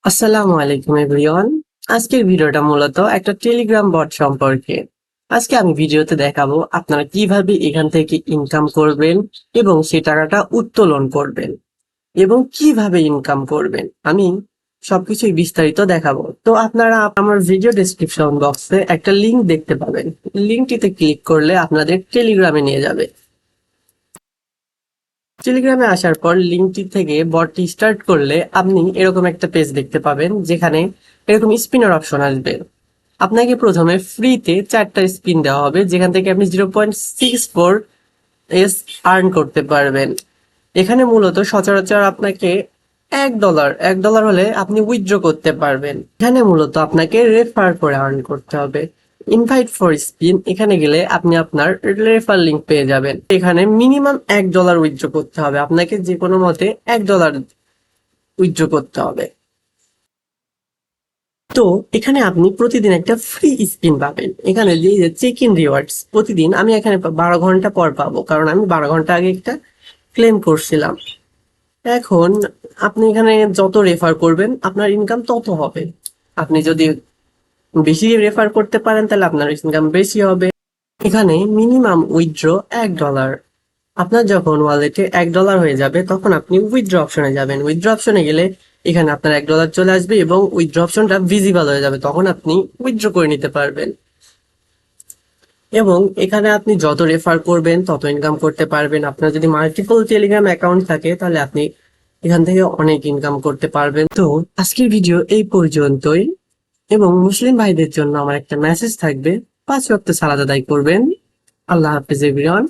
আসসালামু আলাইকুম এভরিওয়ান। আজকের ভিডিওটা মূলত একটা টেলিগ্রাম বট সম্পর্কে। আজকে আমি ভিডিওতে দেখাবো আপনারা কিভাবে এখান থেকে ইনকাম করবেন এবং সেই টাকাটা উত্তোলন করবেন এবং কিভাবে ইনকাম করবেন। আমি সবকিছুই বিস্তারিত দেখাবো। তো আপনারা আমার ভিডিও ডেসক্রিপশন বক্সে একটা লিংক দেখতে পাবেন। লিংকটিতে ক্লিক করলে আপনাদের টেলিগ্রামে নিয়ে যাবে। টেলিগ্রামে আসার পর লিঙ্কটি থেকে বটটি স্টার্ট করলে আপনি এরকম একটা পেজ দেখতে পাবেন, যেখানে এরকম স্পিনার অপশন আসবে। আপনাকে প্রথমে ফ্রিতে 4টা স্পিন দেওয়া হবে, যেখান থেকে আপনি 0.64 আর্ন করতে পারবেন। এখানে মূলত সচরাচর আপনাকে $1 হলে আপনি উইথড্র করতে পারবেন। এখানে মূলত আপনাকে রেফার করে আর্ন করতে হবে। ইনভাইট ফর স্পিন এখানে গেলে আপনি আপনার রেফার লিংক পেয়ে যাবেন। এখানে মিনিমাম $1 উইথড্র করতে হবে, আপনাকে যে কোনো মতে $1 উইথড্র করতে হবে। তো এখানে আপনি প্রতিদিন একটা ফ্রি স্পিন পাবেন। এখানে যে চেক ইন রিওয়ার্ডস প্রতিদিন আমি এখানে 12 ঘন্টা পর পাবো, কারণ আমি 12 ঘন্টা আগে একটা ক্লেম করছিলাম। এখন আপনি এখানে যত রেফার করবেন আপনার ইনকাম তত হবে। আপনি যদি বেশি রেফার করতে পারেন তাহলে আপনার ইনকাম বেশি হবে। এখানে মিনিমাম উইথড্র $1। আপনার যখন ওয়ালেটে $1 হয়ে যাবে তখন আপনি উইথড্র অপশনে যাবেন। উইথড্র অপশনে গেলে এখানে আপনার $1 চলে আসবে এবং উইথড্র অপশনটা ভিজিবল হয়ে যাবে, তখন আপনি উইথড্র করে নিতে পারবেন। এবং এখানে আপনি যত রেফার করবেন তত ইনকাম করতে পারবেন। আপনার যদি মাল্টিপল টেলিগ্রাম অ্যাকাউন্ট থাকে তাহলে আপনি এখান থেকে অনেক ইনকাম করতে পারবেন। তো আজকের ভিডিও এই পর্যন্তই, এবং মুসলিম ভাইদের জন্য আমার একটা মেসেজ থাকবে, 5 ওয়াক্ত সালাত আদায় করবেন। আল্লাহ হাফেজ এভরিওয়ান।